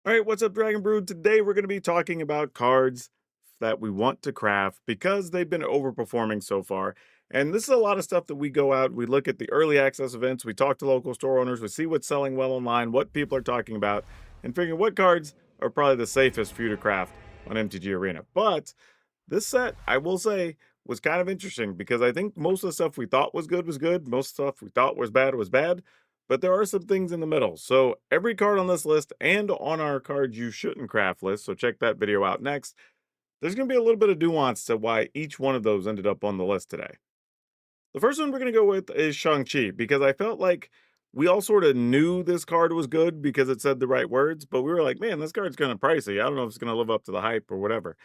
All right, what's up, Dragon Brood? Today we're going to be talking about cards that we want to craft because they've been overperforming so far. And this is a lot of stuff that we go out, we look at the early access events, we talk to local store owners, we see what's selling well online, what people are talking about, and figure what cards are probably the safest for you to craft on MTG Arena. But this set, I will say, was kind of interesting because I think most of the stuff we thought was good. Most stuff we thought was bad. But there are some things in the middle. So every card on this list and on our cards you shouldn't craft list, so check that video out next. There's going to be a little bit of nuance to why each one of those ended up on the list today. The first one we're going to go with is Shang-Chi because I felt like we all sort of knew this card was good because it said the right words, but we were like, man, this card's kind of pricey. I don't know if it's going to live up to the hype or whatever.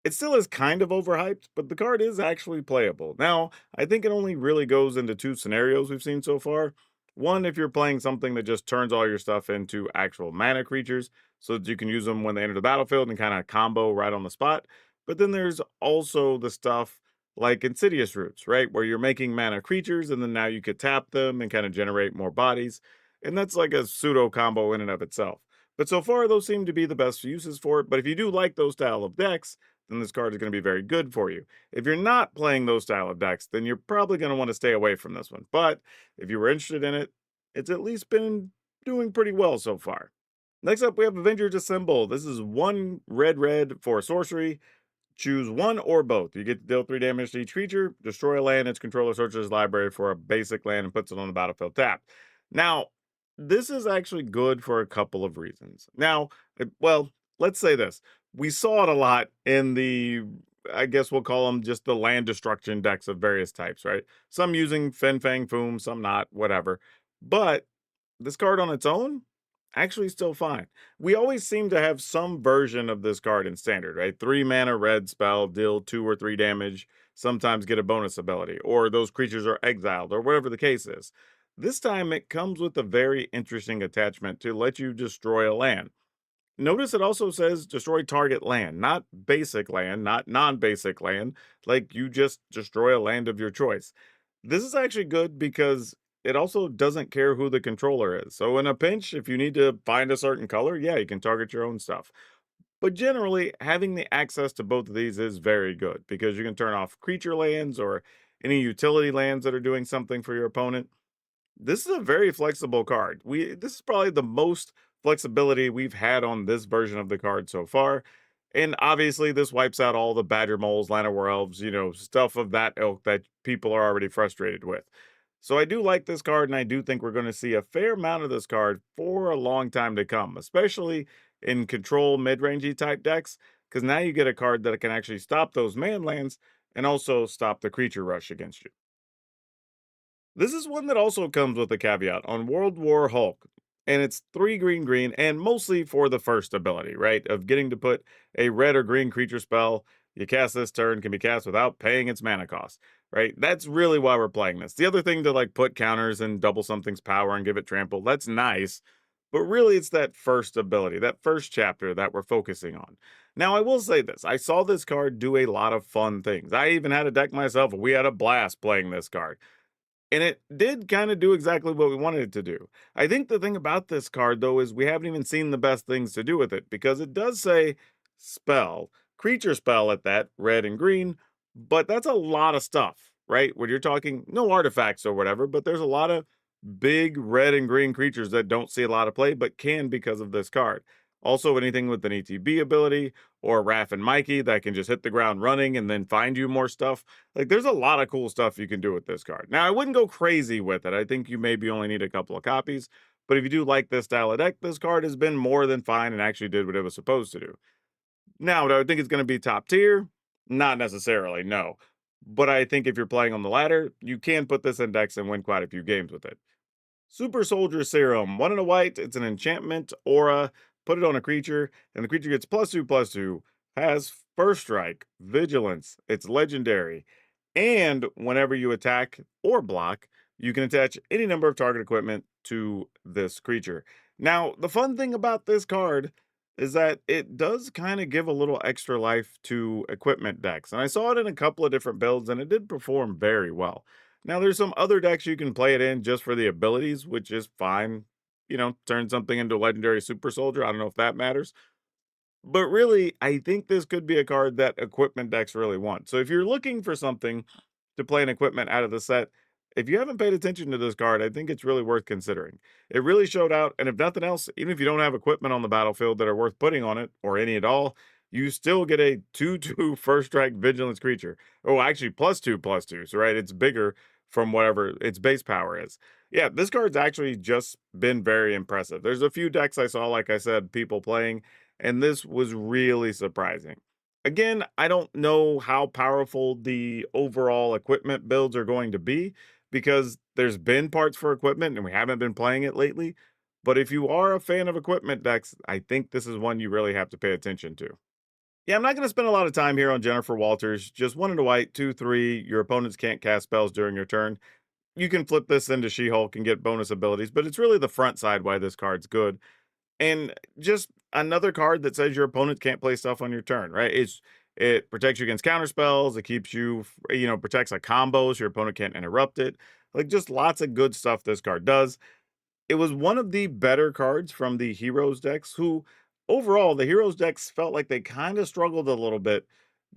It still is kind of overhyped, but the card is actually playable. Now, I think it only really goes into two scenarios we've seen so far. One, if you're playing something that just turns all your stuff into actual mana creatures, so that you can use them when they enter the battlefield and kind of combo right on the spot. But then there's also the stuff like Insidious Roots, right? Where you're making mana creatures and then now you could tap them and kind of generate more bodies. And that's like a pseudo combo in and of itself. But so far, those seem to be the best uses for it. But if you do like those style of decks, then this card is going to be very good for you. If you're not playing those style of decks, then you're probably going to want to stay away from this one. But if you were interested in it, it's at least been doing pretty well so far. Next up, we have Avengers Disassembled. This is one red for sorcery. Choose one or both. You get to deal 3 damage to each creature, destroy a land, its controller searches its library for a basic land and puts it on the battlefield tapped. Now, this is actually good for a couple of reasons. Now, well, let's say this. We saw it a lot in the, I guess we'll call them just the land destruction decks of various types, right? Some using Fin Fang Foom, some not, whatever. But this card on its own, actually still fine. We always seem to have some version of this card in standard, right? 3 mana red spell, deal 2 or 3 damage, sometimes get a bonus ability, or those creatures are exiled, or whatever the case is. This time it comes with a very interesting attachment to let you destroy a land. Notice it also says destroy target land, not basic land, not non basic land, like you just destroy a land of your choice. This is actually good because it also doesn't care who the controller is. So, in a pinch, if you need to find a certain color, yeah, you can target your own stuff. But generally, having the access to both of these is very good because you can turn off creature lands or any utility lands that are doing something for your opponent. This is a very flexible card. This is probably the most flexibility we've had on this version of the card so far. And obviously, this wipes out all the Badger Moles, Llanowar Elves, stuff of that ilk that people are already frustrated with. So I do like this card, and I do think we're going to see a fair amount of this card for a long time to come, especially in control mid-rangey type decks, because now you get a card that can actually stop those man lands and also stop the creature rush against you. This is one that also comes with a caveat on World War Hulk, and it's 3 green, and mostly for the first ability, right? Of getting to put a red or green creature spell you cast this turn can be cast without paying its mana cost, right? That's really why we're playing this. The other thing to like put counters and double something's power and give it trample, that's nice. But really, it's that first ability, that first chapter that we're focusing on. Now, I will say this I saw this card do a lot of fun things. I even had a deck myself. We had a blast playing this card. And it did kind of do exactly what we wanted it to do. I think the thing about this card, though, is we haven't even seen the best things to do with it because it does say spell, creature spell at that, red and green, but that's a lot of stuff, right? When you're talking no artifacts or whatever, but there's a lot of big red and green creatures that don't see a lot of play, but can because of this card. Also, anything with an ETB ability or Raph and Mikey that can just hit the ground running and then find you more stuff. Like, there's a lot of cool stuff you can do with this card. Now, I wouldn't go crazy with it. I think you maybe only need a couple of copies. But if you do like this style of deck, this card has been more than fine and actually did what it was supposed to do. Now, do I think it's going to be top tier? Not necessarily, no. But I think if you're playing on the ladder, you can put this in decks and win quite a few games with it. Super Soldier Serum, 1 and a white. It's an enchantment aura. Put it on a creature, and the creature gets +2/+2, has first strike, vigilance. It's legendary. And whenever you attack or block, you can attach any number of target equipment to this creature. Now, the fun thing about this card is that it does kind of give a little extra life to equipment decks. And I saw it in a couple of different builds, and it did perform very well. Now, there's some other decks you can play it in just for the abilities, which is fine. turn something into a legendary super soldier. I don't know if that matters. But really, I think this could be a card that equipment decks really want. So if you're looking for something to play an equipment out of the set, if you haven't paid attention to this card, I think it's really worth considering. It really showed out, and if nothing else, even if you don't have equipment on the battlefield that are worth putting on it, or any at all, you still get a 2/2 first strike vigilance creature. Oh, actually, +2/+2. So, right, it's bigger from whatever its base power is. Yeah, this card's actually just been very impressive. There's a few decks I saw, like I said, people playing, and this was really surprising. Again, I don't know how powerful the overall equipment builds are going to be because there's been parts for equipment and we haven't been playing it lately. But if you are a fan of equipment decks, I think this is one you really have to pay attention to. Yeah, I'm not going to spend a lot of time here on Jennifer Walters. Just one and a white, 2/3. Your opponents can't cast spells during your turn. You can flip this into She Hulk and get bonus abilities, but it's really the front side why this card's good. And just another card that says your opponent can't play stuff on your turn, right? It protects you against counter spells. It keeps you, protects like combos. Your opponent can't interrupt it. Like just lots of good stuff this card does. It was one of the better cards from the Heroes decks, who overall, the Heroes decks felt like they kind of struggled a little bit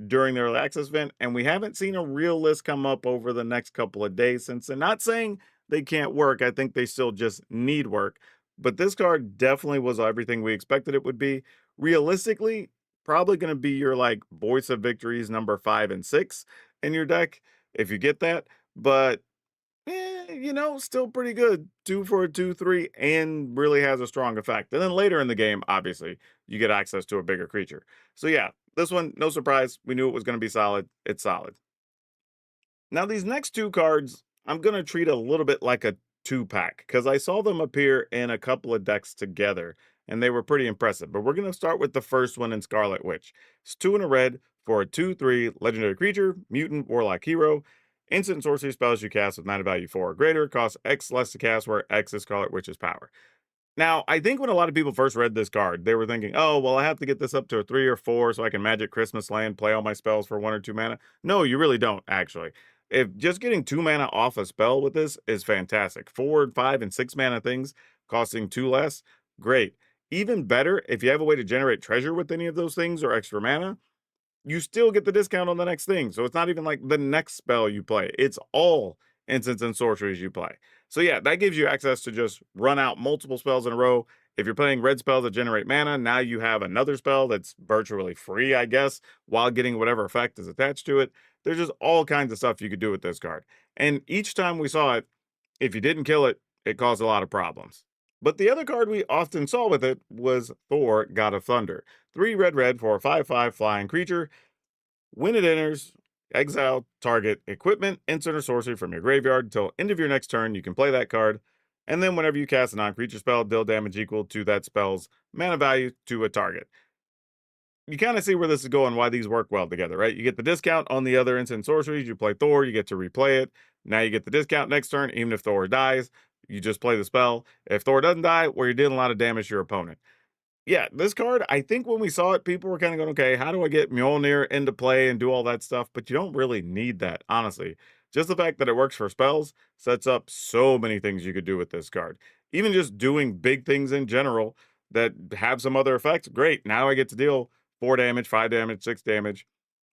during their early access event, and we haven't seen a real list come up over the next couple of days since. And not saying they can't work, I think they still just need work. But this card definitely was everything we expected it would be. Realistically, probably going to be your like Voice of Victories number 5 and 6 in your deck if you get that. But still pretty good. 2 for a 2/3 and really has a strong effect. And then later in the game, obviously, you get access to a bigger creature. So yeah, this one, no surprise. We knew it was going to be solid. It's solid. Now, these next two cards, I'm going to treat a little bit like a two pack because I saw them appear in a couple of decks together and they were pretty impressive. But we're going to start with the first one in Scarlet Witch. It's 2 and a red for a 2/3 legendary creature, mutant, warlock hero. Instant sorcery spells you cast with mana value 4 or greater cost X less to cast, where X is Scarlet Witch's power. Now, I think when a lot of people first read this card, they were thinking, oh, well, I have to get this up to a 3 or 4 so I can Magic Christmas Land, play all my spells for 1 or 2 mana. No, you really don't, actually. If just getting 2 mana off a spell with this is fantastic. 4, 5, and 6 mana things costing 2 less, great. Even better, if you have a way to generate treasure with any of those things or extra mana, you still get the discount on the next thing. So it's not even like the next spell you play. It's all instants and sorceries you play. So yeah, that gives you access to just run out multiple spells in a row. If you're playing red spells that generate mana, now you have another spell that's virtually free, I guess, while getting whatever effect is attached to it. There's just all kinds of stuff you could do with this card. And each time we saw it, if you didn't kill it, it caused a lot of problems. But the other card we often saw with it was Thor, God of Thunder. 3 red for a 5/5 flying creature. When it enters, exile target equipment, instant or sorcery from your graveyard until end of your next turn. You can play that card. And then whenever you cast a non-creature spell, deal damage equal to that spell's mana value to a target. You kind of see where this is going, why these work well together, right? You get the discount on the other instant sorceries. You play Thor, you get to replay it. Now you get the discount next turn, even if Thor dies. You just play the spell. If Thor doesn't die, well, you're dealing a lot of damage to your opponent. Yeah, this card, I think when we saw it, people were kind of going, okay, how do I get Mjolnir into play and do all that stuff? But you don't really need that, honestly. Just the fact that it works for spells sets up so many things you could do with this card. Even just doing big things in general that have some other effects, great. Now I get to deal 4 damage, 5 damage, 6 damage.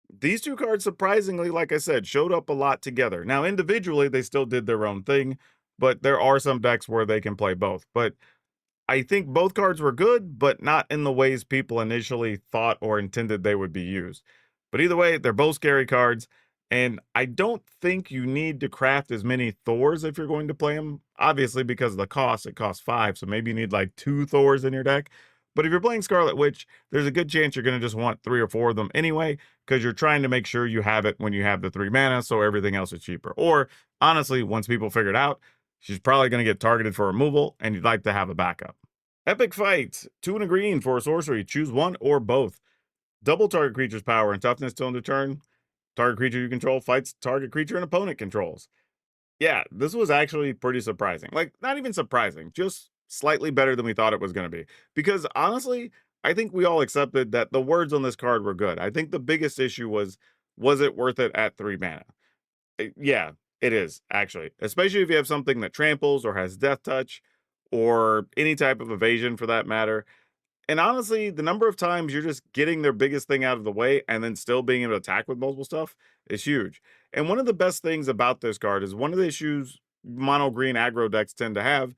These two cards, surprisingly, like I said, showed up a lot together. Now, individually, they still did their own thing, but there are some decks where they can play both. But I think both cards were good, but not in the ways people initially thought or intended they would be used. But either way, they're both scary cards, and I don't think you need to craft as many Thors if you're going to play them. Obviously, because of the cost, it costs 5, so maybe you need like 2 Thors in your deck. But if you're playing Scarlet Witch, there's a good chance you're going to just want 3 or 4 of them anyway, because you're trying to make sure you have it when you have the 3 mana, so everything else is cheaper. Or, honestly, once people figure it out, she's probably going to get targeted for removal, and you'd like to have a backup. Epic Fight. 2 and a green for a sorcery. Choose one or both. Double target creature's power and toughness till end of turn. Target creature you control fights target creature an opponent controls. Yeah, this was actually pretty surprising. Like, not even surprising, just slightly better than we thought it was going to be. Because honestly, I think we all accepted that the words on this card were good. I think the biggest issue was it worth it at 3 mana? Yeah, it is, actually. Especially if you have something that tramples or has death touch. or any type of evasion for that matter. And honestly, the number of times you're just getting their biggest thing out of the way and then still being able to attack with multiple stuff is huge. And one of the best things about this card is one of the issues mono green aggro decks tend to have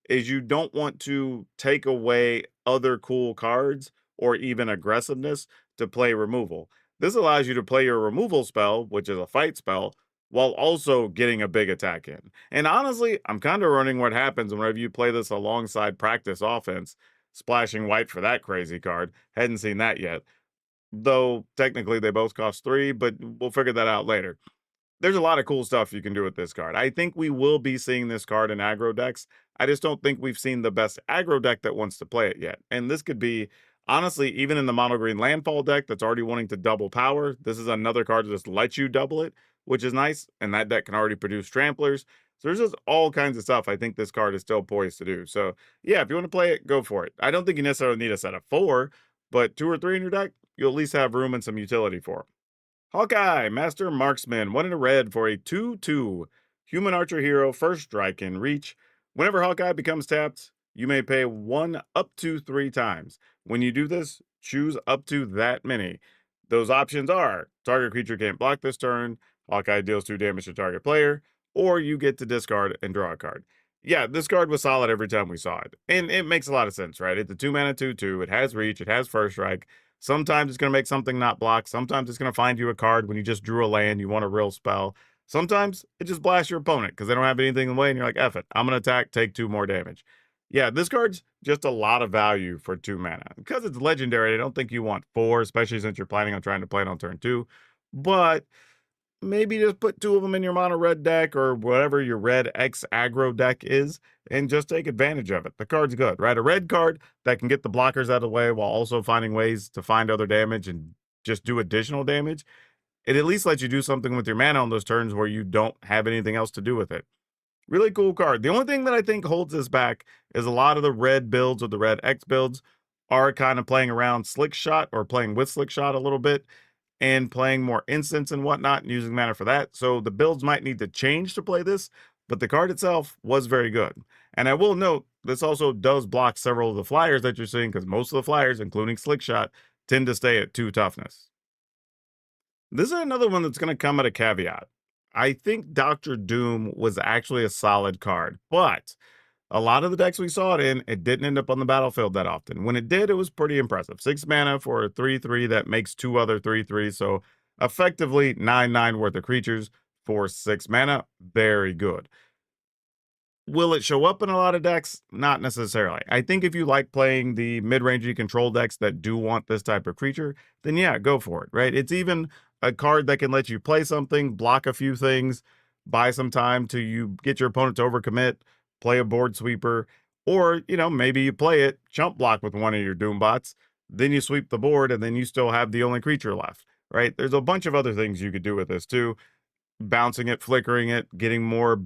is you don't want to take away other cool cards or even aggressiveness to play removal. This allows you to play your removal spell, which is a fight spell, while also getting a big attack in. And honestly, I'm kind of running what happens whenever you play this alongside practice offense. Splashing white for that crazy card. Hadn't seen that yet. Though technically they both cost 3, but we'll figure that out later. There's a lot of cool stuff you can do with this card. I think we will be seeing this card in aggro decks. I just don't think we've seen the best aggro deck that wants to play it yet. And this could be, honestly, even in the mono green landfall deck that's already wanting to double power, this is another card that just lets you double it, which is nice. And that deck can already produce tramplers. So there's just all kinds of stuff I think this card is still poised to do. So yeah, if you want to play it, go for it. I don't think you necessarily need a set of 4, but 2 or 3 in your deck, you'll at least have room and some utility for 'em. Hawkeye, Master Marksman, 1 in a red for a 2/2. Human archer hero, first strike in reach. Whenever Hawkeye becomes tapped, you may pay 1 up to 3 times. When you do this, choose up to that many. Those options are target creature can't block this turn, Hawkeye deals 2 damage to target player, or you get to discard and draw a card. Yeah, this card was solid every time we saw it. And it makes a lot of sense, right? It's a 2 mana 2/2. It has reach, it has first strike. Sometimes it's going to make something not block. Sometimes it's going to find you a card when you just drew a land, you want a real spell. Sometimes it just blasts your opponent because they don't have anything in the way and you're like, F it, I'm going to attack, take 2 more damage. Yeah, this card's just a lot of value for 2 mana. Because it's legendary, I don't think you want 4, especially since you're planning on trying to play it on turn 2. But maybe just put 2 of them in your mono red deck or whatever your red X aggro deck is and just take advantage of it. The card's good, right? A red card that can get the blockers out of the way while also finding ways to find other damage and just do additional damage. It at least lets you do something with your mana on those turns where you don't have anything else to do with it. Really cool card. The only thing that I think holds this back is a lot of the red builds or the red X builds are kind of playing around Slick Shot or playing with Slick Shot a little bit and playing more instants and whatnot and using mana for that. So the builds might need to change to play this, but the card itself was very good. And I will note, this also does block several of the flyers that you're seeing because most of the flyers, including Slick Shot, tend to stay at 2 toughness. This is another one that's going to come at a caveat. I think Doctor Doom was actually a solid card, but a lot of the decks we saw it in, it didn't end up on the battlefield that often. When it did, it was pretty impressive. 6 mana for a 3/3 that makes 2 other 3/3. So effectively 9/9 worth of creatures for 6 mana. Very good. Will it show up in a lot of decks? Not necessarily. I think if you like playing the mid-rangey control decks that do want this type of creature, then yeah, go for it, right? It's even a card that can let you play something, block a few things, buy some time to you get your opponent to overcommit, play a board sweeper, or, maybe you play it, chump block with one of your Doom bots, then you sweep the board, and then you still have the only creature left, right? There's a bunch of other things you could do with this too. Bouncing it, flickering it, getting more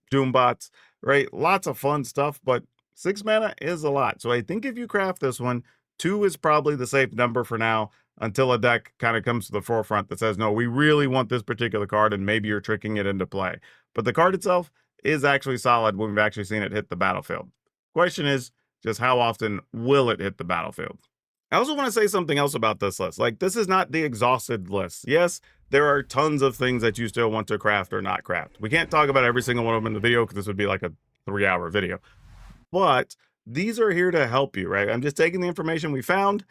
Doom bots, right? Lots of fun stuff, but 6 mana is a lot. So I think if you craft this one, 2 is probably the safe number for now until a deck kind of comes to the forefront that says, no, we really want this particular card, and maybe you're tricking it into play. But the card itself is actually solid when we've actually seen it hit the battlefield. Question is just how often will it hit the battlefield? I also want to say something else about this list. Like, this is not the exhausted list. Yes, there are tons of things that you still want to craft or not craft. We can't talk about every single one of them in the video because this would be like a 3-hour video. But these are here to help you, right? I'm just taking the information we found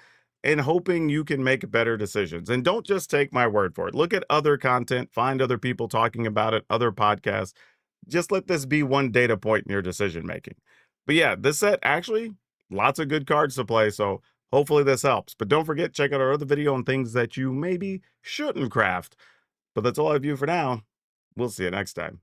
and hoping you can make better decisions. And don't just take my word for it. Look at other content, find other people talking about it, other podcasts. Just let this be one data point in your decision making. But yeah, this set actually lots of good cards to play. So hopefully this helps. But don't forget, check out our other video on things that you maybe shouldn't craft. But that's all I have for now. We'll see you next time.